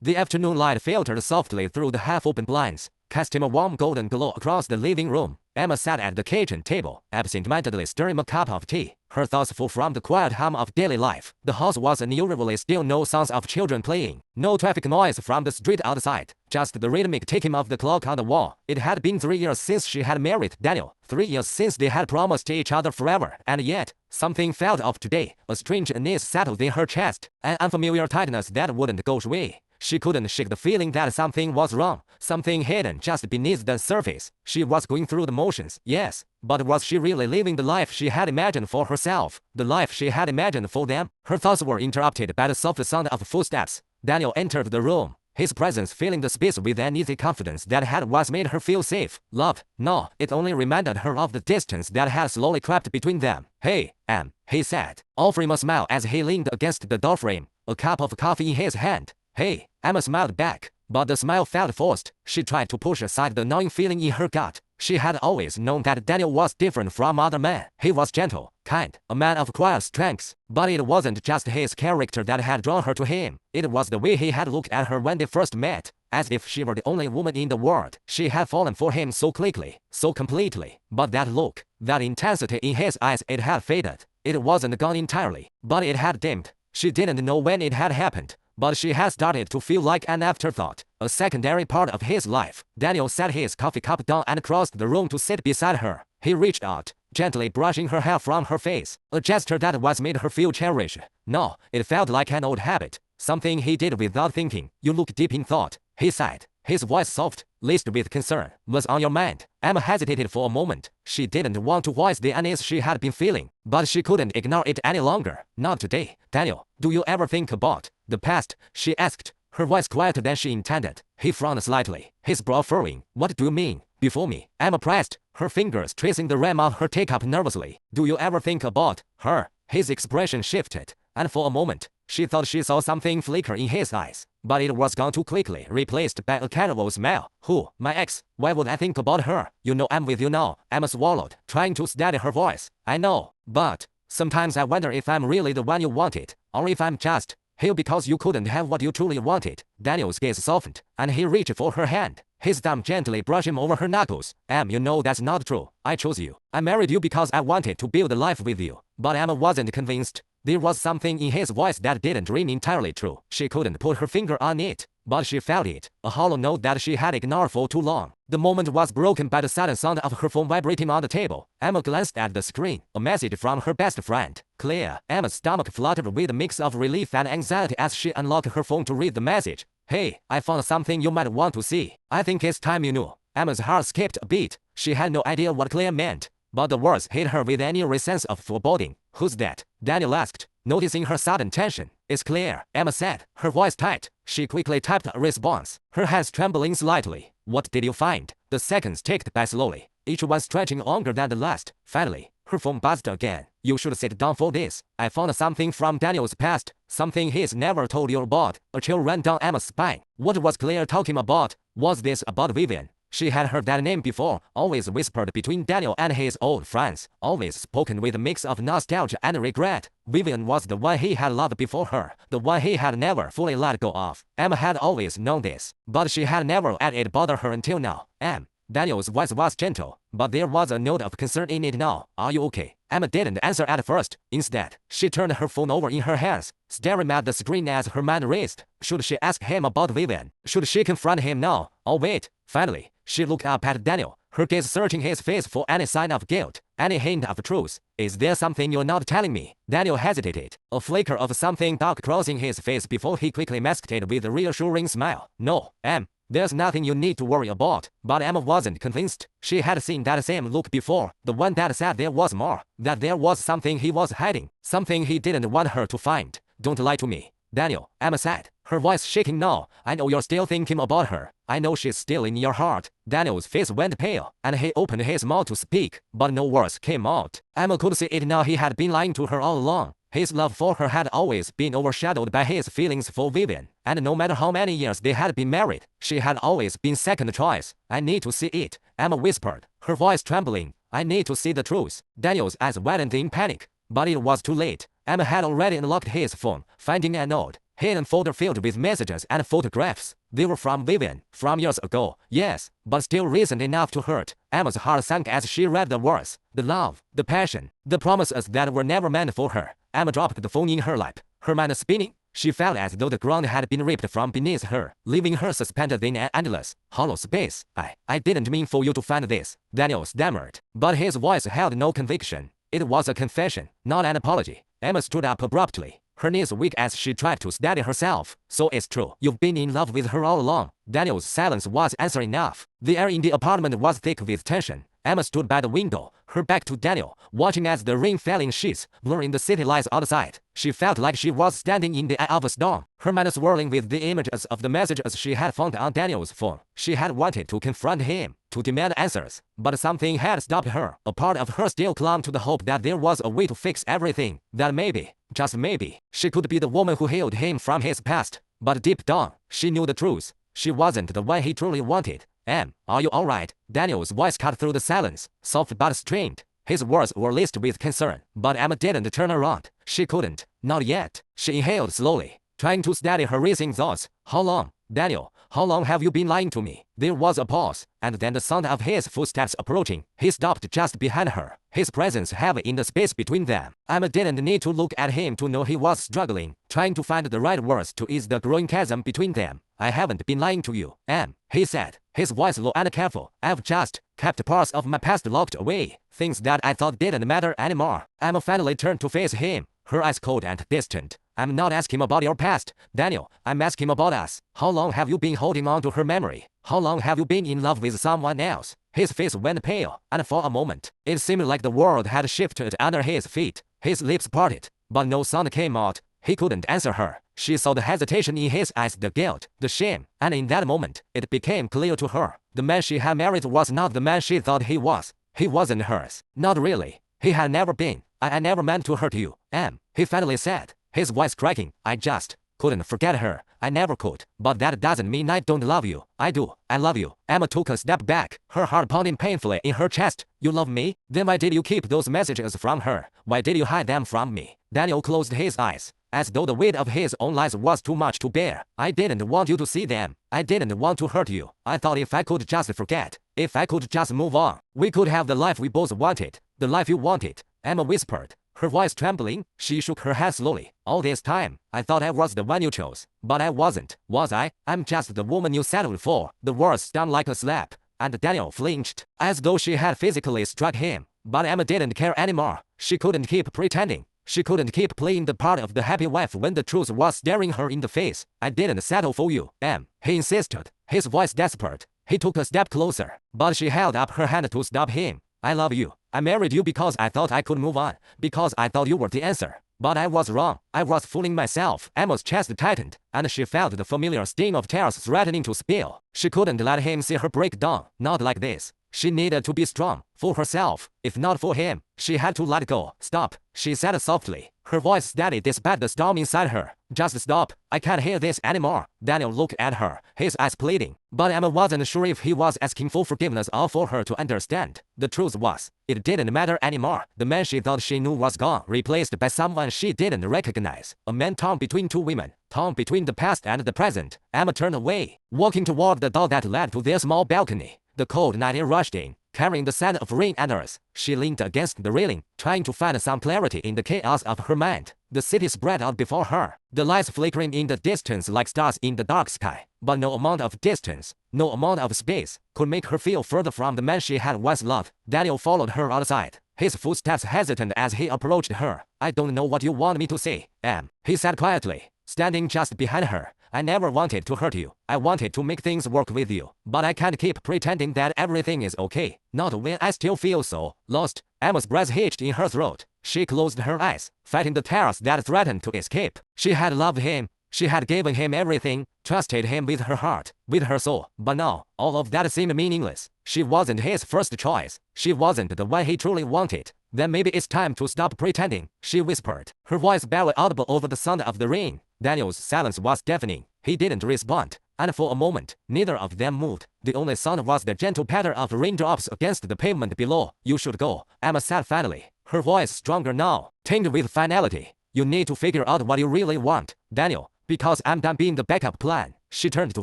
The afternoon light filtered softly through the half-open blinds, casting a warm golden glow across the living room. Emma sat at the kitchen table, absent-mindedly stirring a cup of tea, her thoughts full from the quiet hum of daily life. The house was unusually still, no sounds of children playing, no traffic noise from the street outside, just the rhythmic ticking of the clock on the wall. It had been 3 years since she had married Daniel, 3 years since they had promised each other forever, and yet, something felt off today. A strange unease settled in her chest, an unfamiliar tightness that wouldn't go away. She couldn't shake the feeling that something was wrong, something hidden just beneath the surface. She was going through the motions, yes, but was she really living the life she had imagined for herself, the life she had imagined for them? Her thoughts were interrupted by the soft sound of footsteps. Daniel entered the room, his presence filling the space with an easy confidence that had once made her feel safe, loved. No, it only reminded her of the distance that had slowly crept between them. "Hey, Em," he said, offering a smile as he leaned against the doorframe, a cup of coffee in his hand. "Hey." Emma smiled back, but the smile felt forced. She tried to push aside the gnawing feeling in her gut. She had always known that Daniel was different from other men. He was gentle, kind, a man of quiet strengths. But it wasn't just his character that had drawn her to him. It was the way he had looked at her when they first met, as if she were the only woman in the world. She had fallen for him so quickly, so completely. But that look, that intensity in his eyes, it had faded. It wasn't gone entirely, but it had dimmed. She didn't know when it had happened, but she had started to feel like an afterthought, a secondary part of his life. Daniel set his coffee cup down and crossed the room to sit beside her. He reached out, gently brushing her hair from her face, a gesture that once made her feel cherished. No, it felt like an old habit, something he did without thinking. "You look deep in thought," he said, his voice soft, laced with concern. "What's on your mind?" Emma hesitated for a moment. She didn't want to voice the unease she had been feeling, but she couldn't ignore it any longer. "Not today, Daniel. Do you ever think about the past?" she asked, her voice quieter than she intended. He frowned slightly, his brow furrowing. "What do you mean, before me?" Emma pressed, her fingers tracing the rim of her teacup nervously. "Do you ever think about her?" His expression shifted, and for a moment, she thought she saw something flicker in his eyes, but it was gone too quickly, replaced by a casual smile. "Who? My ex? Why would I think about her? You know I'm with you now." Emma swallowed, trying to steady her voice. "I know, but sometimes I wonder if I'm really the one you wanted, or if I'm just here because you couldn't have what you truly wanted." Daniel's gaze softened, and he reached for her hand, his thumb gently brushing over her knuckles. "Em, you know that's not true. I chose you. I married you because I wanted to build a life with you." But Emma wasn't convinced. There was something in his voice that didn't ring entirely true. She couldn't put her finger on it, but she felt it, a hollow note that she had ignored for too long. The moment was broken by the sudden sound of her phone vibrating on the table. Emma glanced at the screen, a message from her best friend, Claire. Emma's stomach fluttered with a mix of relief and anxiety as she unlocked her phone to read the message. "Hey, I found something you might want to see. I think it's time you knew." Emma's heart skipped a beat. She had no idea what Claire meant, but the words hit her with an eerie sense of foreboding. "Who's that?" Daniel asked, noticing her sudden tension. "It's Claire," Emma said, her voice tight. She quickly typed a response, her hands trembling slightly. "What did you find?" The seconds ticked by slowly, each one stretching longer than the last. Finally, her phone buzzed again. "You should sit down for this. I found something from Daniel's past, something he's never told you about." A chill ran down Emma's spine. What was Claire talking about? Was this about Vivian? She had heard that name before, always whispered between Daniel and his old friends, always spoken with a mix of nostalgia and regret. Vivian was the one he had loved before her, the one he had never fully let go of. Emma had always known this, but she had never let it bother her until now. "Em." Daniel's voice was gentle, but there was a note of concern in it now. "Are you okay?" Emma didn't answer at first. Instead, she turned her phone over in her hands, staring at the screen as her mind raced. Should she ask him about Vivian? Should she confront him now, or wait? Finally, she looked up at Daniel, her gaze searching his face for any sign of guilt, any hint of truth. "Is there something you're not telling me?" Daniel hesitated, a flicker of something dark crossing his face before he quickly masked it with a reassuring smile. "No, Em. There's nothing you need to worry about." But Emma wasn't convinced. She had seen that same look before, the one that said there was more, that there was something he was hiding, something he didn't want her to find. "Don't lie to me, Daniel," Emma said, her voice shaking now. "I know you're still thinking about her. I know she's still in your heart." Daniel's face went pale, and he opened his mouth to speak, but no words came out. Emma could see it now. He had been lying to her all along. His love for her had always been overshadowed by his feelings for Vivian, and no matter how many years they had been married, she had always been second choice. "I need to see it," Emma whispered, her voice trembling. "I need to see the truth." Daniel's eyes widened in panic, but it was too late. Emma had already unlocked his phone, finding a note. hidden folder filled with messages and photographs. They were from Vivian, from years ago, yes, but still recent enough to hurt. Emma's heart sank as she read the words. The love, the passion, the promises that were never meant for her. Emma dropped the phone in her lap, her mind spinning. She felt as though the ground had been ripped from beneath her, leaving her suspended in an endless, hollow space. I didn't mean for you to find this, Daniel stammered, but his voice held no conviction. It was a confession, not an apology. Emma stood up abruptly, her knees weak as she tried to steady herself. So it's true, you've been in love with her all along. Daniel's silence was answer enough. The air in the apartment was thick with tension. Emma stood by the window, her back to Daniel, watching as the rain fell in sheets, blurring the city lights outside. She felt like she was standing in the eye of a storm, her mind swirling with the images of the messages she had found on Daniel's phone. She had wanted to confront him, to demand answers, but something had stopped her. A part of her still clung to the hope that there was a way to fix everything, that maybe, just maybe, she could be the woman who healed him from his past. But deep down, she knew the truth. She wasn't the one he truly wanted. Em, are you alright? Daniel's voice cut through the silence, soft but strained. His words were laced with concern, but Emma didn't turn around. She couldn't. Not yet. She inhaled slowly, trying to steady her racing thoughts. How long? Daniel, how long have you been lying to me? There was a pause, and then the sound of his footsteps approaching. He stopped just behind her, his presence heavy in the space between them. Emma didn't need to look at him to know he was struggling, trying to find the right words to ease the growing chasm between them. I haven't been lying to you, Em, he said, his voice low and careful. I've just kept parts of my past locked away, things that I thought didn't matter anymore. Emma finally turned to face him, her eyes cold and distant. I'm not asking about your past, Daniel. I'm asking about us. How long have you been holding on to her memory? How long have you been in love with someone else? His face went pale, and for a moment, it seemed like the world had shifted under his feet. His lips parted, but no sound came out. He couldn't answer her. She saw the hesitation in his eyes, the guilt, the shame, and in that moment, it became clear to her. The man she had married was not the man she thought he was. He wasn't hers. Not really. He had never been. I never meant to hurt you, Em, he finally said, his voice cracking. I just couldn't forget her. I never could. But that doesn't mean I don't love you. I do. I love you. Emma took a step back, her heart pounding painfully in her chest. You love me? Then why did you keep those messages from her? Why did you hide them from me? Daniel closed his eyes, as though the weight of his own lies was too much to bear. I didn't want you to see them. I didn't want to hurt you. I thought if I could just forget, if I could just move on, we could have the life we both wanted. The life you wanted, Emma whispered, her voice trembling. She shook her head slowly. All this time, I thought I was the one you chose. But I wasn't, was I? I'm just the woman you settled for. The words stung like a slap, and Daniel flinched, as though she had physically struck him. But Emma didn't care anymore. She couldn't keep pretending. She couldn't keep playing the part of the happy wife when the truth was staring her in the face. I didn't settle for you, Em, he insisted, his voice desperate. He took a step closer, but she held up her hand to stop him. I love you. I married you because I thought I could move on, because I thought you were the answer. But I was wrong. I was fooling myself. Emma's chest tightened, and she felt the familiar sting of tears threatening to spill. She couldn't let him see her break down. Not like this. She needed to be strong, for herself. If not for him, she had to let go. Stop, she said softly, her voice steady despite the storm inside her. Just stop. I can't hear this anymore. Daniel looked at her, his eyes pleading. But Emma wasn't sure if he was asking for forgiveness or for her to understand. The truth was, it didn't matter anymore. The man she thought she knew was gone, replaced by someone she didn't recognize. A man torn between two women, torn between the past and the present. Emma turned away, walking toward the door that led to their small balcony. The cold night air rushed in, carrying the scent of rain and earth. She leaned against the railing, trying to find some clarity in the chaos of her mind. The city spread out before her, the lights flickering in the distance like stars in the dark sky. But no amount of distance, no amount of space, could make her feel further from the man she had once loved. Daniel followed her outside, his footsteps hesitant as he approached her. I don't know what you want me to say, Em, he said quietly, standing just behind her. I never wanted to hurt you. I wanted to make things work with you. But I can't keep pretending that everything is okay. Not when I still feel so lost. Emma's breath hitched in her throat. She closed her eyes, fighting the tears that threatened to escape. She had loved him. She had given him everything, trusted him with her heart, with her soul. But now, all of that seemed meaningless. She wasn't his first choice. She wasn't the one he truly wanted. Then maybe it's time to stop pretending, she whispered, her voice barely audible over the sound of the rain. Daniel's silence was deafening. He didn't respond, and for a moment, neither of them moved. The only sound was the gentle patter of raindrops against the pavement below. You should go, Emma said finally, her voice stronger now, tinged with finality. You need to figure out what you really want, Daniel, Because I'm done being the backup plan. She turned to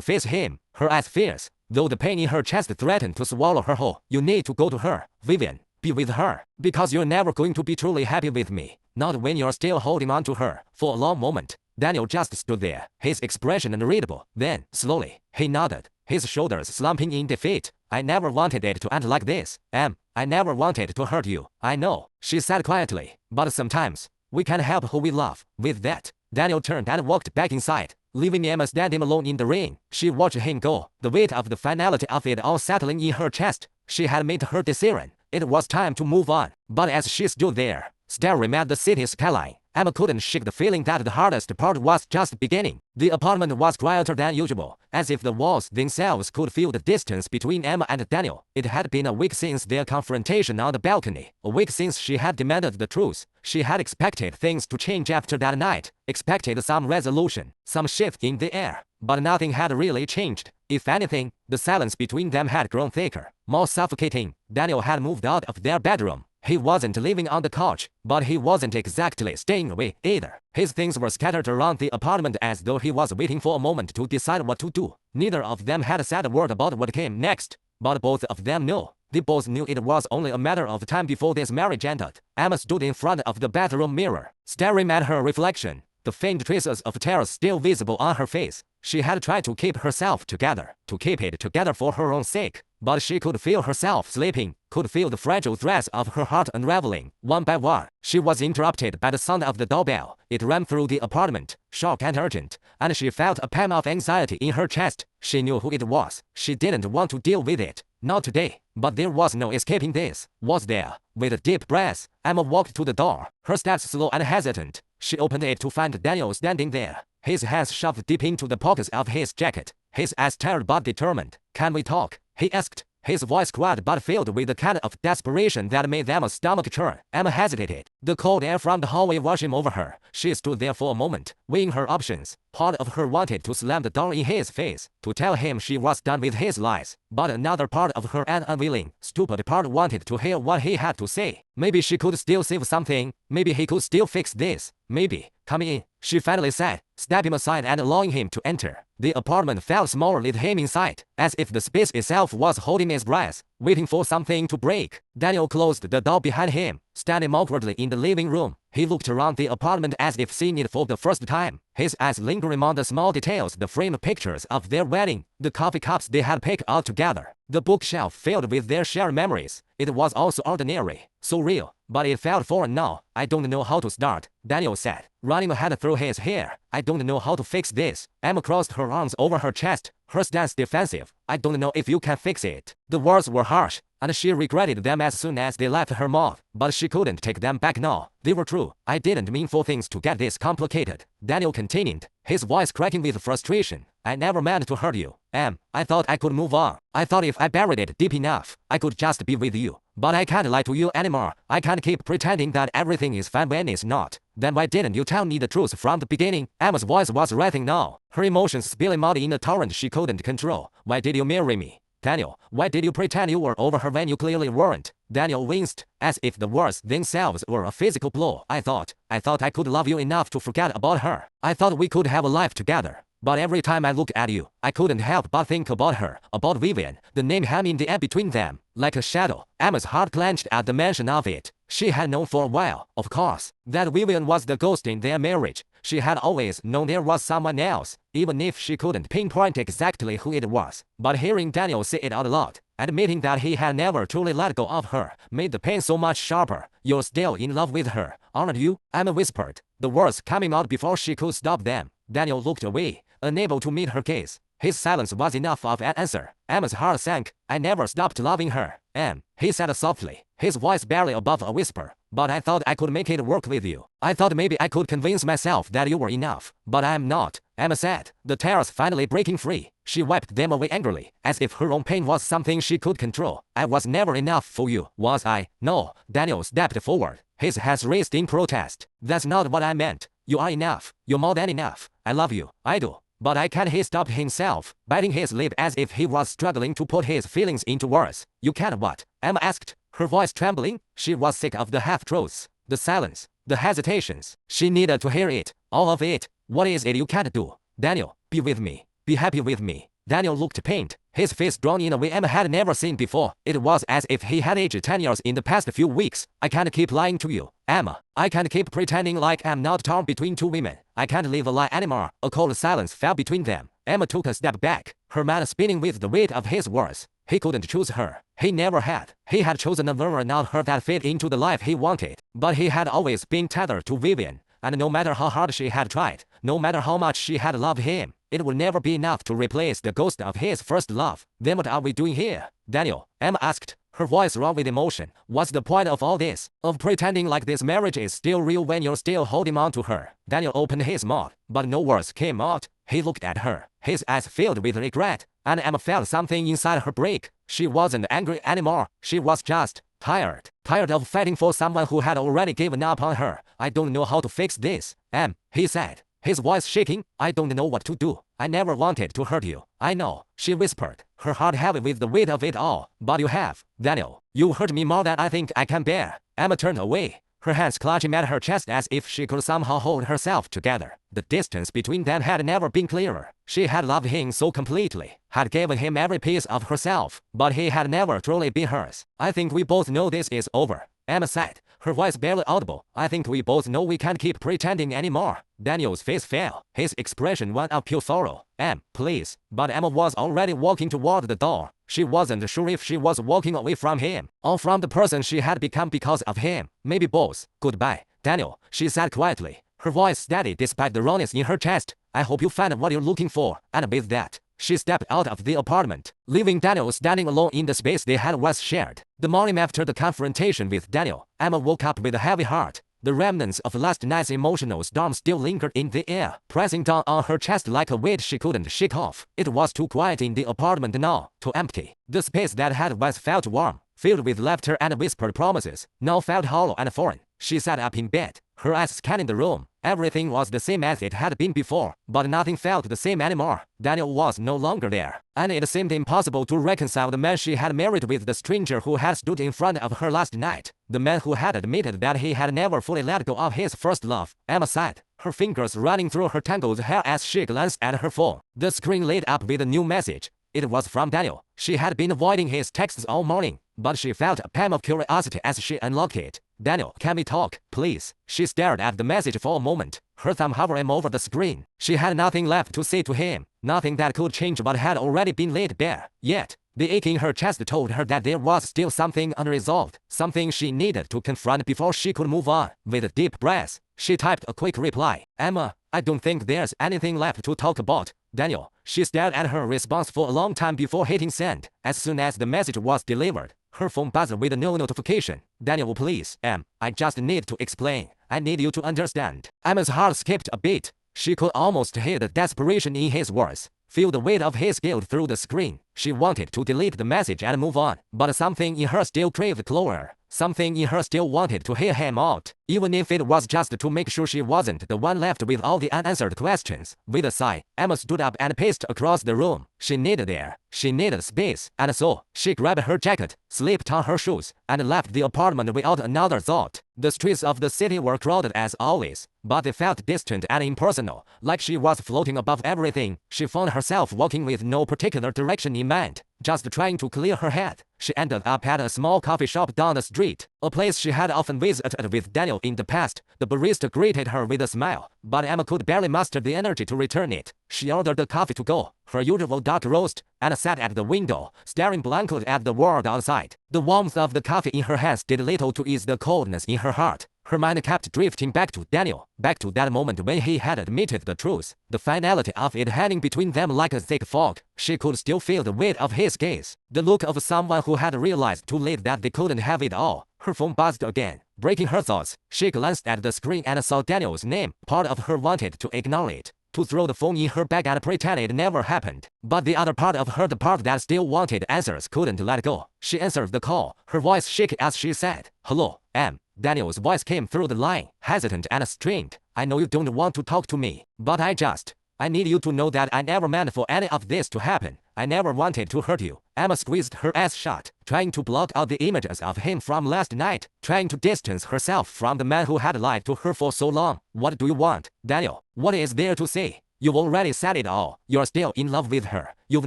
face him, her eyes fierce, though the pain in her chest threatened to swallow her whole. You need to go to her, Vivian. Be with her. Because you're never going to be truly happy with me. Not when you're still holding on to her. For a long moment, Daniel just stood there, his expression unreadable. Then, slowly, he nodded, his shoulders slumping in defeat. I never wanted it to end like this, Em. I never wanted to hurt you. I know, she said quietly. But sometimes, we can't help who we love. With that, Daniel turned and walked back inside, leaving Emma standing alone in the rain. She watched him go, the weight of the finality of it all settling in her chest. She had made her decision. It was time to move on. But as she stood there, staring at the city skyline, Emma couldn't shake the feeling that the hardest part was just beginning. The apartment was quieter than usual, as if the walls themselves could feel the distance between Emma and Daniel. It had been a week since their confrontation on the balcony, a week since she had demanded the truth. She had expected things to change after that night, expected some resolution, some shift in the air. But nothing had really changed. If anything, the silence between them had grown thicker, more suffocating. Daniel had moved out of their bedroom. He wasn't living on the couch, but he wasn't exactly staying away either. His things were scattered around the apartment as though he was waiting for a moment to decide what to do. Neither of them had said a word about what came next, but both of them knew. They both knew it was only a matter of time before this marriage ended. Emma stood in front of the bathroom mirror, staring at her reflection, the faint traces of terror still visible on her face. She had tried to keep herself together, to keep it together for her own sake, but she could feel herself slipping, could feel the fragile threads of her heart unraveling, one by one. She was interrupted by the sound of the doorbell. It rang through the apartment, sharp and urgent, and she felt a pang of anxiety in her chest. She knew who it was. She didn't want to deal with it. Not today. But there was no escaping this, was there? With a deep breath, Emma walked to the door, her steps slow and hesitant. She opened it to find Daniel standing there, his hands shoved deep into the pockets of his jacket, his eyes tired but determined. Can we talk? He asked, his voice quiet but filled with the kind of desperation that made Emma's stomach churn. Emma hesitated, the cold air from the hallway washing over her. She stood there for a moment, weighing her options. Part of her wanted to slam the door in his face, to tell him she was done with his lies. But another part of her, an unwilling, stupid part, wanted to hear what he had to say. Maybe she could still save something. Maybe he could still fix this. Maybe. Come in, she finally said, stepping aside and allowing him to enter. The apartment felt smaller with him inside, as if the space itself was holding its breath, waiting for something to break. Daniel closed the door behind him, standing awkwardly in the living room. He looked around the apartment as if seeing it for the first time, his eyes lingering on the small details, the framed pictures of their wedding, the coffee cups they had picked out together, the bookshelf filled with their shared memories. It was all so ordinary, so real, but it felt foreign now. I don't know how to start, Daniel said, running a hand through his hair. I don't know how to fix this. Emma crossed her arms over her chest, her stance defensive. I don't know if you can fix it. The words were harsh, and she regretted them as soon as they left her mouth, but she couldn't take them back now. They were true. I didn't mean for things to get this complicated, Daniel continued, his voice cracking with frustration. I never meant to hurt you, Em. I thought I could move on. I thought if I buried it deep enough, I could just be with you. But I can't lie to you anymore. I can't keep pretending that everything is fine when it's not. Then why didn't you tell me the truth from the beginning? Emma's voice was writhing now, her emotions spilling out in a torrent she couldn't control. Why did you marry me? Daniel, why did you pretend you were over her when you clearly weren't? Daniel winced, as if the words themselves were a physical blow. I thought I could love you enough to forget about her. I thought we could have a life together. But every time I look at you, I couldn't help but think about her, about Vivian. The name hung in the air between them, like a shadow. Emma's heart clenched at the mention of it. She had known for a while, of course, that Vivian was the ghost in their marriage. She had always known there was someone else, even if she couldn't pinpoint exactly who it was. But hearing Daniel say it out loud, admitting that he had never truly let go of her, made the pain so much sharper. You're still in love with her, aren't you? Emma whispered, the words coming out before she could stop them. Daniel looked away, unable to meet her gaze. His silence was enough of an answer. Emma's heart sank. I never stopped loving her, Em, he said softly, his voice barely above a whisper. But I thought I could make it work with you. I thought maybe I could convince myself that you were enough. But I'm not, Emma said, the tears finally breaking free. She wiped them away angrily, as if her own pain was something she could control. I was never enough for you, was I? No, Daniel stepped forward, his hands raised in protest. That's not what I meant. You are enough. You're more than enough. I love you. I do. But I can't. He stopped himself, biting his lip as if he was struggling to put his feelings into words. You can't what? Emma asked, her voice trembling. She was sick of the half-truths, the silence, the hesitations. She needed to hear it, all of it. What is it you can't do? Daniel, be with me. Be happy with me. Daniel looked pained, his face drawn in a way Emma had never seen before. It was as if he had aged 10 years in the past few weeks. I can't keep lying to you, Emma. I can't keep pretending like I'm not torn between two women. I can't live a lie anymore. A cold silence fell between them. Emma took a step back, her mind spinning with the weight of his words. He couldn't choose her. He never had. He had chosen a woman, not her, that fit into the life he wanted. But he had always been tethered to Vivian. And no matter how hard she had tried, no matter how much she had loved him, it would never be enough to replace the ghost of his first love. Then what are we doing here, Daniel? Emma asked, her voice raw with emotion. What's the point of all this? Of pretending like this marriage is still real when you're still holding on to her? Daniel opened his mouth, but no words came out. He looked at her, his eyes filled with regret, and Emma felt something inside her break. She wasn't angry anymore. She was just tired. Tired of fighting for someone who had already given up on her. I don't know how to fix this, Em, he said, his voice shaking. I don't know what to do. I never wanted to hurt you. I know, she whispered, her heart heavy with the weight of it all. But you have, Daniel. You hurt me more than I think I can bear. Emma turned away, her hands clutching at her chest as if she could somehow hold herself together. The distance between them had never been clearer. She had loved him so completely, had given him every piece of herself, but he had never truly been hers. I think we both know this is over, Emma said, her voice barely audible. I think we both know we can't keep pretending anymore. Daniel's face fell, his expression one of pure sorrow. Em, please. But Emma was already walking toward the door. She wasn't sure if she was walking away from him, or from the person she had become because of him. Maybe both. Goodbye, Daniel, she said quietly, her voice steady despite the rawness in her chest. I hope you find what you're looking for. And with that, she stepped out of the apartment, leaving Daniel standing alone in the space they had once shared. The morning after the confrontation with Daniel, Emma woke up with a heavy heart. The remnants of last night's emotional storm still lingered in the air, pressing down on her chest like a weight she couldn't shake off. It was too quiet in the apartment now, too empty. The space that had once felt warm, filled with laughter and whispered promises, now felt hollow and foreign. She sat up in bed, her eyes scanning the room. Everything was the same as it had been before, but nothing felt the same anymore. Daniel was no longer there, and it seemed impossible to reconcile the man she had married with the stranger who had stood in front of her last night, the man who had admitted that he had never fully let go of his first love. Emma sighed, her fingers running through her tangled hair as she glanced at her phone. The screen lit up with a new message. It was from Daniel. She had been avoiding his texts all morning, but she felt a pang of curiosity as she unlocked it. Daniel, can we talk, please? She stared at the message for a moment, her thumb hovering over the screen. She had nothing left to say to him, nothing that could change what had already been laid bare. Yet, the ache in her chest told her that there was still something unresolved, something she needed to confront before she could move on. With a deep breath, she typed a quick reply. Emma, I don't think there's anything left to talk about, Daniel. She stared at her response for a long time before hitting send. As soon as the message was delivered, her phone buzzed with a new notification. Daniel, please, Em, I just need to explain. I need you to understand. Emma's heart skipped a beat. She could almost hear the desperation in his words, feel the weight of his guilt through the screen. She wanted to delete the message and move on, but something in her still craved closure. Something in her still wanted to hear him out, even if it was just to make sure she wasn't the one left with all the unanswered questions. With a sigh, Emma stood up and paced across the room. She needed air. She needed space. And so, she grabbed her jacket, slipped on her shoes, and left the apartment without another thought. The streets of the city were crowded as always, but they felt distant and impersonal, like she was floating above everything. She found herself walking with no particular direction in mind, just trying to clear her head. She ended up at a small coffee shop down the street, a place she had often visited with Daniel in the past. The barista greeted her with a smile, but Emma could barely muster the energy to return it. She ordered the coffee to go, her usual dark roast, and sat at the window, staring blankly at the world outside. The warmth of the coffee in her hands did little to ease the coldness in her heart. Her mind kept drifting back to Daniel, back to that moment when he had admitted the truth, the finality of it hanging between them like a thick fog. She could still feel the weight of his gaze, the look of someone who had realized too late that they couldn't have it all. Her phone buzzed again, breaking her thoughts. She glanced at the screen and saw Daniel's name. Part of her wanted to ignore it, to throw the phone in her bag and pretend it never happened. But the other part of her, the part that still wanted answers, couldn't let go. She answered the call, her voice shaking as she said, "Hello, Em." Daniel's voice came through the line, hesitant and strained. "I know you don't want to talk to me, but I just I need you to know that I never meant for any of this to happen. I never wanted to hurt you. Emma squeezed her eyes shut, trying to block out the images of him from last night, trying to distance herself from the man who had lied to her for so long. What do you want, Daniel? What is there to say? You've already said it all. You're still in love with her. You've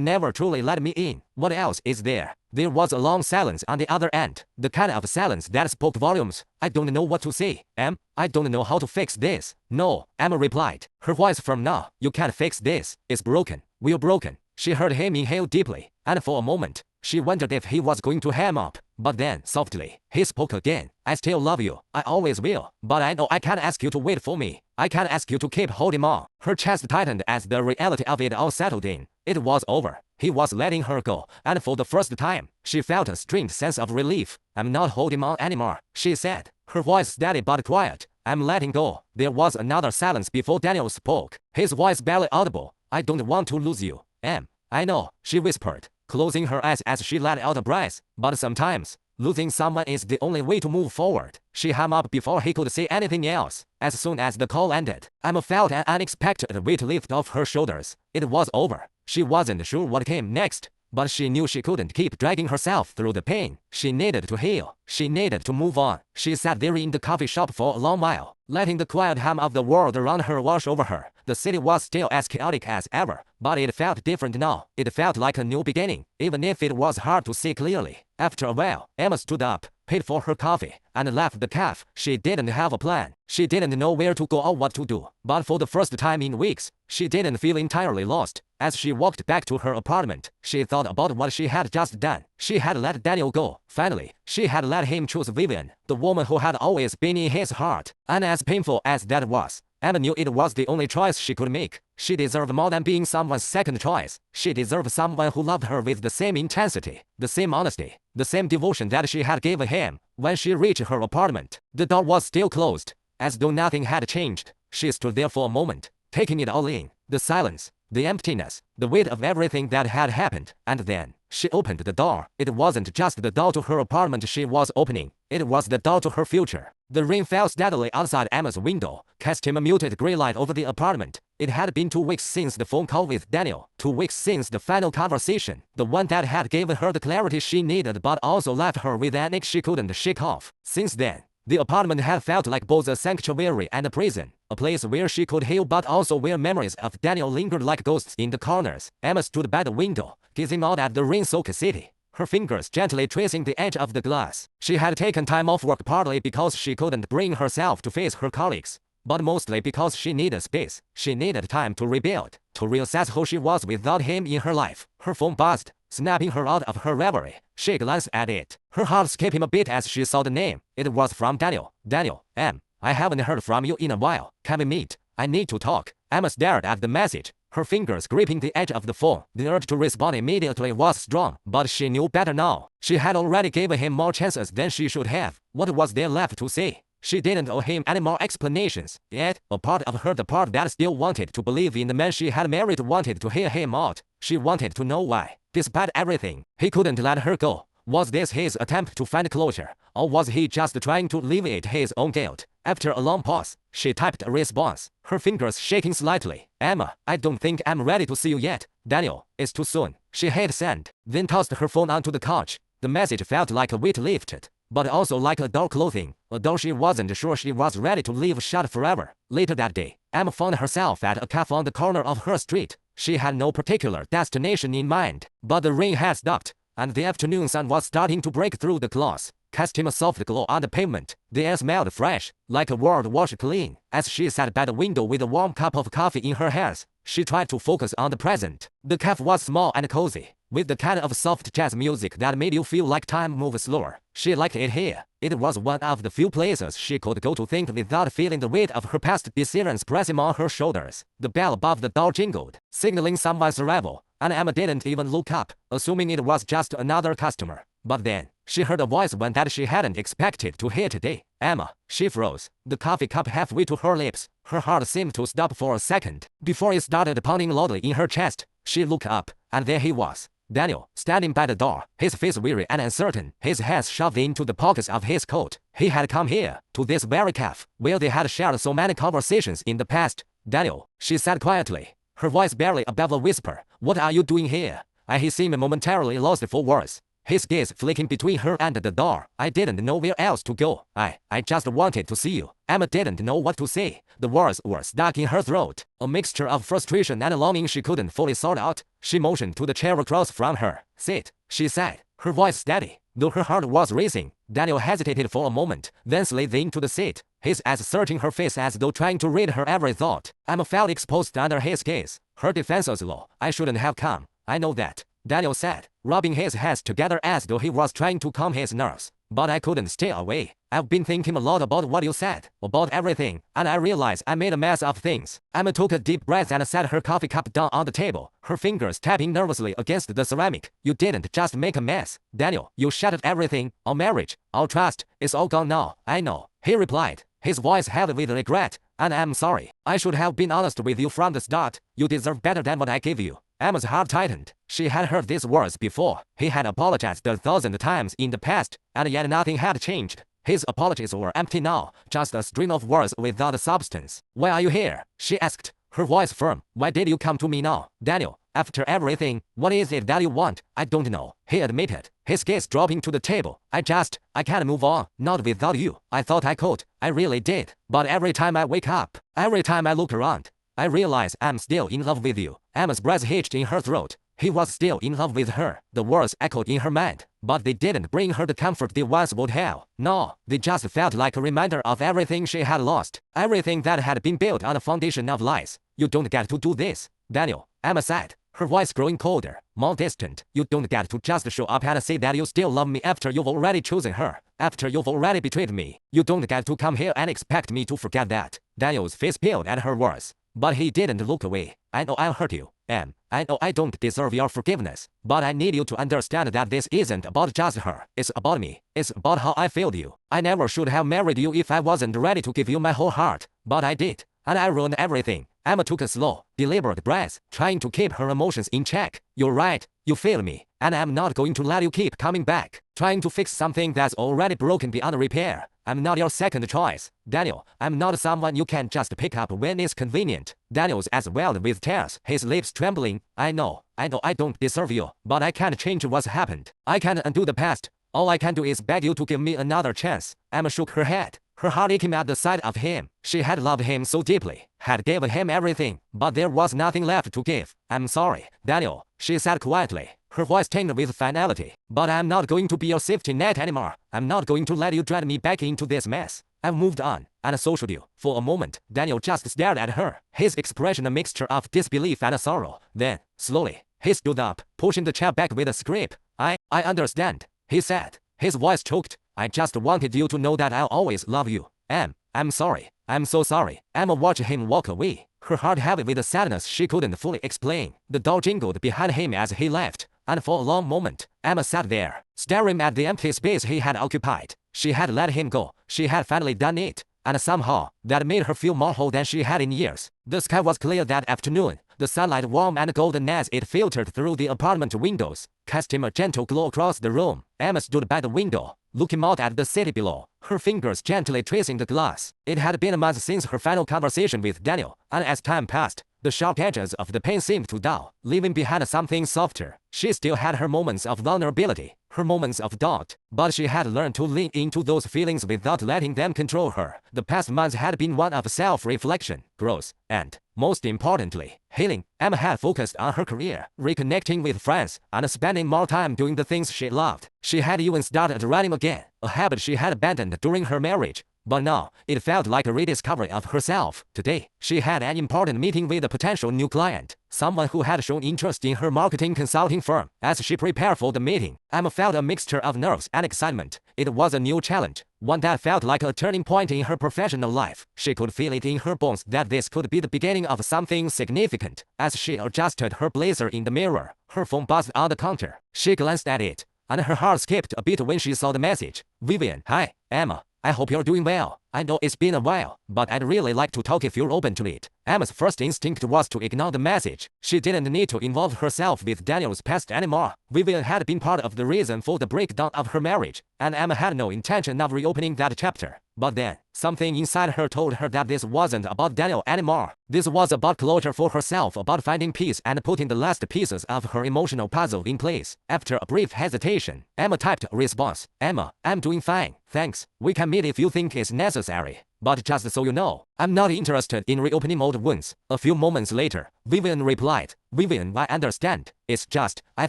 never truly let me in. What else is there? There was a long silence on the other end, the kind of silence that spoke volumes. I don't know what to say, Em. I don't know how to fix this. No, Emma replied, her voice firm now. You can't fix this. It's broken. We're broken. She heard him inhale deeply, and for a moment, she wondered if he was going to ham up. But then, softly, he spoke again. I still love you. I always will. But I know I can't ask you to wait for me. I can't ask you to keep holding on. Her chest tightened as the reality of it all settled in. It was over. He was letting her go, and for the first time, she felt a strange sense of relief. I'm not holding on anymore, she said, her voice steady but quiet. I'm letting go. There was another silence before Daniel spoke, his voice barely audible. I don't want to lose you, Em. I know, she whispered, closing her eyes as she let out a breath. But sometimes, losing someone is the only way to move forward. She hung up before he could say anything else. As soon as the call ended, Emma felt an unexpected weight lift off her shoulders. It was over. She wasn't sure what came next, but she knew she couldn't keep dragging herself through the pain. She needed to heal. She needed to move on. She sat there in the coffee shop for a long while, letting the quiet hum of the world around her wash over her. The city was still as chaotic as ever, but it felt different now. It felt like a new beginning, even if it was hard to see clearly. After a while, Emma stood up, paid for her coffee, and left the cafe. She didn't have a plan. She didn't know where to go or what to do. But for the first time in weeks, she didn't feel entirely lost. As she walked back to her apartment, she thought about what she had just done. She had let Daniel go. Finally, she had let him choose Vivian, the woman who had always been in his heart. And as painful as that was, Emma knew it was the only choice she could make. She deserved more than being someone's second choice. She deserved someone who loved her with the same intensity, the same honesty, the same devotion that she had given him. When she reached her apartment, the door was still closed. As though nothing had changed, she stood there for a moment, taking it all in. The silence, the emptiness, the weight of everything that had happened. And then, she opened the door. It wasn't just the door to her apartment she was opening. It was the door to her future. The rain fell steadily outside Emma's window, casting a muted gray light over the apartment. It had been 2 weeks since the phone call with Daniel, 2 weeks since the final conversation, the one that had given her the clarity she needed but also left her with an ache she couldn't shake off. Since then, the apartment had felt like both a sanctuary and a prison, a place where she could heal but also where memories of Daniel lingered like ghosts in the corners. Emma stood by the window, gazing out at the rain-soaked city, her fingers gently tracing the edge of the glass. She had taken time off work partly because she couldn't bring herself to face her colleagues, but mostly because she needed space. She needed time to rebuild, to reassess who she was without him in her life. Her phone buzzed, snapping her out of her reverie. She glanced at it, her heart skipping a bit as she saw the name. It was from Daniel. Daniel, Em, I haven't heard from you in a while. Can we meet? I need to talk. Emma stared at the message, her fingers gripping the edge of the phone. The urge to respond immediately was strong, but she knew better now. She had already given him more chances than she should have. What was there left to say? She didn't owe him any more explanations. Yet, a part of her, the part that still wanted to believe in the man she had married, wanted to hear him out. She wanted to know why, despite everything, he couldn't let her go. Was this his attempt to find closure, or was he just trying to alleviate his own guilt? After a long pause, she typed a response, her fingers shaking slightly. Emma, I don't think I'm ready to see you yet. Daniel, it's too soon. She hit send, then tossed her phone onto the couch. The message felt like a weight lifted, but also like a door closing, a door she wasn't sure she was ready to leave shut forever. Later that day, Emma found herself at a cafe on the corner of her street. She had no particular destination in mind, but the rain had stopped, and the afternoon sun was starting to break through the clouds, casting a soft glow on the pavement. The air smelled fresh, like a world washed clean. As she sat by the window with a warm cup of coffee in her hands, she tried to focus on the present. The cafe was small and cozy, with the kind of soft jazz music that made you feel like time moves slower. She liked it here. It was one of the few places she could go to think without feeling the weight of her past decisions pressing on her shoulders. The bell above the door jingled, signaling someone's arrival, and Emma didn't even look up, assuming it was just another customer. But then, she heard a voice one that she hadn't expected to hear today. Emma. She froze, the coffee cup halfway to her lips. Her heart seemed to stop for a second, before it started pounding loudly in her chest. She looked up, and there he was. Daniel, standing by the door, his face weary and uncertain, his hands shoved into the pockets of his coat. He had come here, to this very cafe, where they had shared so many conversations in the past. Daniel, she said quietly, her voice barely above a whisper. What are you doing here? He seemed momentarily lost for words, his gaze flicking between her and the door. I didn't know where else to go. I just wanted to see you. Emma didn't know what to say. The words were stuck in her throat, a mixture of frustration and longing she couldn't fully sort out. She motioned to the chair across from her. Sit, she said, her voice steady, though her heart was racing. Daniel hesitated for a moment, then slid into the seat, his eyes searching her face as though trying to read her every thought. Emma felt exposed under his gaze, her defenses low. I shouldn't have come. I know that, Daniel said, rubbing his hands together as though he was trying to calm his nerves. But I couldn't stay away. I've been thinking a lot about what you said, about everything, and I realized I made a mess of things. Emma took a deep breath and set her coffee cup down on the table, her fingers tapping nervously against the ceramic. You didn't just make a mess, Daniel. You shattered everything. Our marriage, our trust, it's all gone now. I know, he replied, his voice heavy with regret. And I'm sorry. I should have been honest with you from the start. You deserve better than what I gave you. Emma's heart tightened. She had heard these words before. He had apologized 1,000 times in the past, and yet nothing had changed. His apologies were empty now, just a string of words without substance. Why are you here? She asked, her voice firm. Why did you come to me now, Daniel? After everything, what is it that you want? I don't know, he admitted, his gaze dropping to the table. I can't move on, not without you. I thought I could, I really did. But every time I wake up, every time I look around, I realize I'm still in love with you. Emma's breath hitched in her throat. He was still in love with her. The words echoed in her mind, but they didn't bring her the comfort they once would have. No, they just felt like a reminder of everything she had lost, everything that had been built on a foundation of lies. You don't get to do this, Daniel, Emma said, her voice growing colder, more distant. You don't get to just show up and say that you still love me after you've already chosen her, after you've already betrayed me. You don't get to come here and expect me to forget that. Daniel's face paled at her words, but he didn't look away. I know I'll hurt you, Em. I know I don't deserve your forgiveness, but I need you to understand that this isn't about just her. It's about me. It's about how I failed you. I never should have married you if I wasn't ready to give you my whole heart, but I did, and I ruined everything. Emma took a slow, deliberate breath, trying to keep her emotions in check. You're right, you failed me, and I'm not going to let you keep coming back, trying to fix something that's already broken beyond repair. I'm not your second choice, Daniel. I'm not someone you can just pick up when it's convenient. Daniel's eyes welled with tears, his lips trembling. I know I don't deserve you, but I can't change what's happened. I can't undo the past. All I can do is beg you to give me another chance. Emma shook her head, her heart aching at the sight of him. She had loved him so deeply, had given him everything, but there was nothing left to give. I'm sorry, Daniel, she said quietly, her voice tinged with finality. But I'm not going to be your safety net anymore. I'm not going to let you drag me back into this mess. I've moved on, and so should you. For a moment, Daniel just stared at her, his expression a mixture of disbelief and sorrow. Then, slowly, he stood up, pushing the chair back with a scrape. I understand, he said, his voice choked. I just wanted you to know that I'll always love you. Em, I'm sorry. I'm so sorry. Emma watched him walk away, her heart heavy with a sadness she couldn't fully explain. The door jingled behind him as he left, and for a long moment, Emma sat there, staring at the empty space he had occupied. She had let him go. She had finally done it, and somehow, that made her feel more whole than she had in years. The sky was clear that afternoon, the sunlight warm and golden as it filtered through the apartment windows, casting a gentle glow across the room. Emma stood by the window, looking out at the city below, her fingers gently tracing the glass. It had been a month since her final conversation with Daniel, and as time passed, the sharp edges of the pain seemed to dull, leaving behind something softer. She still had her moments of vulnerability, her moments of doubt, but she had learned to lean into those feelings without letting them control her. The past months had been one of self-reflection, growth, and, most importantly, healing. Emma had focused on her career, reconnecting with friends, and spending more time doing the things she loved. She had even started running again, a habit she had abandoned during her marriage. But now, it felt like a rediscovery of herself. Today, she had an important meeting with a potential new client, someone who had shown interest in her marketing consulting firm. As she prepared for the meeting, Emma felt a mixture of nerves and excitement. It was a new challenge, one that felt like a turning point in her professional life. She could feel it in her bones that this could be the beginning of something significant. As she adjusted her blazer in the mirror, her phone buzzed on the counter. She glanced at it, and her heart skipped a beat when she saw the message. Vivian. Hi, Emma. I hope you're doing well. I know it's been a while, but I'd really like to talk if you're open to it. Emma's first instinct was to ignore the message. She didn't need to involve herself with Daniel's past anymore. Vivian had been part of the reason for the breakdown of her marriage, and Emma had no intention of reopening that chapter. But then, something inside her told her that this wasn't about Daniel anymore. This was about closure for herself, about finding peace and putting the last pieces of her emotional puzzle in place. After a brief hesitation, Emma typed a response. Emma, I'm doing fine, thanks. We can meet if you think it's necessary. But just so you know, I'm not interested in reopening old wounds. A few moments later, Vivian replied, Vivian, I understand. It's just, I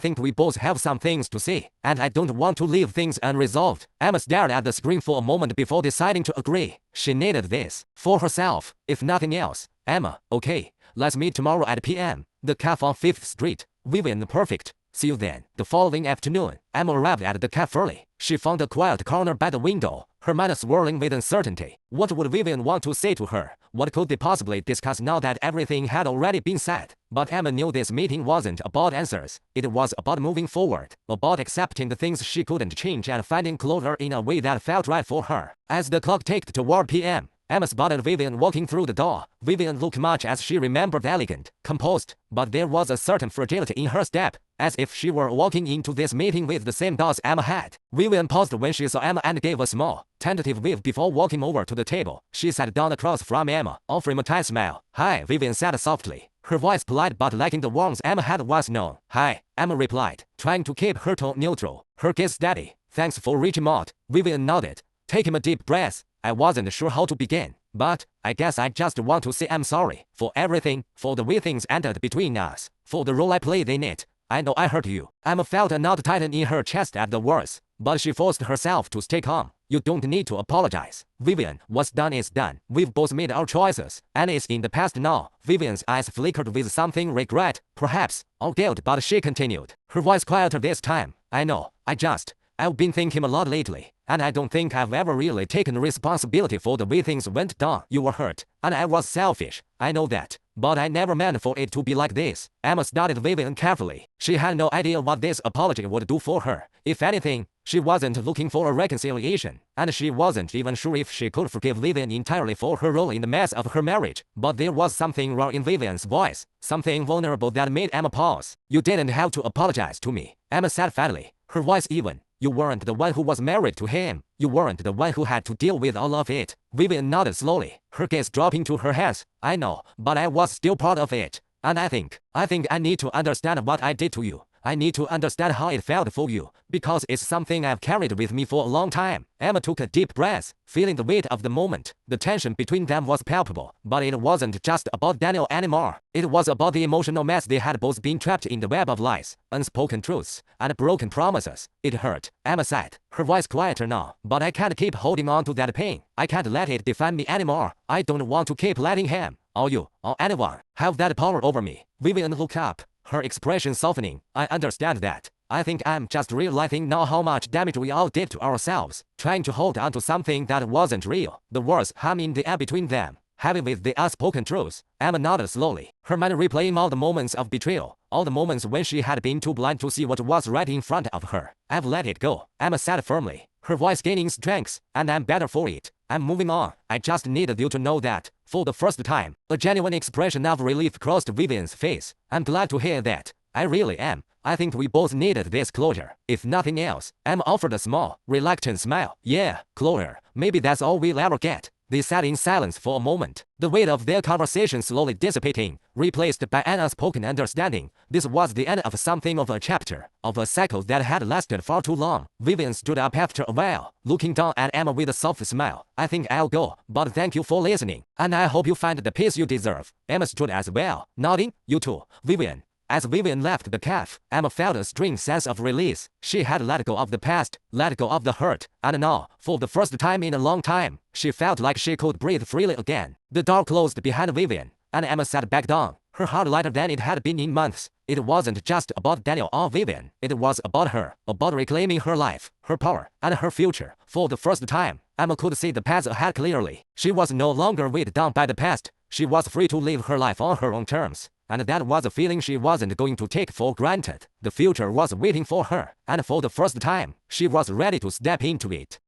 think we both have some things to say, and I don't want to leave things unresolved. Emma stared at the screen for a moment before deciding to agree. She needed this for herself, if nothing else. Emma, okay, let's meet tomorrow at PM. The cafe on 5th Street. Vivian, perfect. See you then. The following afternoon, Emma arrived at the cafe early. She found a quiet corner by the window, her mind swirling with uncertainty. What would Vivian want to say to her? What could they possibly discuss now that everything had already been said? But Emma knew this meeting wasn't about answers. It was about moving forward, about accepting the things she couldn't change and finding closure in a way that felt right for her. As the clock ticked toward PM, Emma spotted Vivian walking through the door. Vivian looked much as she remembered, elegant, composed, but there was a certain fragility in her step, as if she were walking into this meeting with the same doubts Emma had. Vivian paused when she saw Emma and gave a small, tentative wave before walking over to the table. She sat down across from Emma, offering a tight smile. Hi, Vivian said softly, her voice polite but lacking the warmth Emma had once known. Hi, Emma replied, trying to keep her tone neutral, her gaze steady. Thanks for reaching out. Vivian nodded, taking a deep breath. I wasn't sure how to begin, but I guess I just want to say I'm sorry for everything, for the way things ended between us, for the role I played in it. I know I hurt you. Emma felt a knot tighten in her chest at the words, but she forced herself to stay calm. You don't need to apologize. Vivian, what's done is done. We've both made our choices, and it's in the past now. Vivian's eyes flickered with something regret, perhaps, or guilt, but she continued, her voice quieter this time. I know, I've been thinking a lot lately, and I don't think I've ever really taken responsibility for the way things went down. You were hurt, and I was selfish. I know that, but I never meant for it to be like this. Emma studied Vivian carefully. She had no idea what this apology would do for her. If anything, she wasn't looking for a reconciliation, and she wasn't even sure if she could forgive Vivian entirely for her role in the mess of her marriage. But there was something raw in Vivian's voice, something vulnerable that made Emma pause. You didn't have to apologize to me, Emma said fatly, her voice even. You weren't the one who was married to him. You weren't the one who had to deal with all of it. Vivian nodded slowly, her gaze dropping to her hands. I know, but I was still part of it. And I think I need to understand what I did to you. I need to understand how it felt for you, because it's something I've carried with me for a long time. Emma took a deep breath, feeling the weight of the moment. The tension between them was palpable, but it wasn't just about Daniel anymore. It was about the emotional mess they had both been trapped in, the web of lies, unspoken truths, and broken promises. It hurt, Emma said, her voice quieter now. But I can't keep holding on to that pain. I can't let it define me anymore. I don't want to keep letting him, or you, or anyone, have that power over me. Vivian looked up, her expression softening. I understand that. I think I'm just realizing now how much damage we all did to ourselves, trying to hold on to something that wasn't real. The words hum in the air between them, heavy with the unspoken truths. Emma nodded slowly, her mind replaying all the moments of betrayal, all the moments when she had been too blind to see what was right in front of her. I've let it go, Emma said firmly, her voice gaining strength, and I'm better for it. I'm moving on. I just needed you to know that. For the first time, a genuine expression of relief crossed Vivian's face. I'm glad to hear that. I really am. I think we both needed this closure. If nothing else, Emma offered a small, reluctant smile. Yeah, closure. Maybe that's all we'll ever get. They sat in silence for a moment, the weight of their conversation slowly dissipating, replaced by an unspoken understanding. This was the end of something, of a chapter, of a cycle that had lasted far too long. Vivian stood up after a while, looking down at Emma with a soft smile. I think I'll go, but thank you for listening, and I hope you find the peace you deserve. Emma stood as well, nodding. You too, Vivian. As Vivian left the cafe, Emma felt a strange sense of release. She had let go of the past, let go of the hurt, and now, for the first time in a long time, she felt like she could breathe freely again. The door closed behind Vivian, and Emma sat back down, her heart lighter than it had been in months. It wasn't just about Daniel or Vivian. It was about her, about reclaiming her life, her power, and her future. For the first time, Emma could see the path ahead clearly. She was no longer weighed down by the past. She was free to live her life on her own terms. And that was a feeling she wasn't going to take for granted. The future was waiting for her, and for the first time, she was ready to step into it.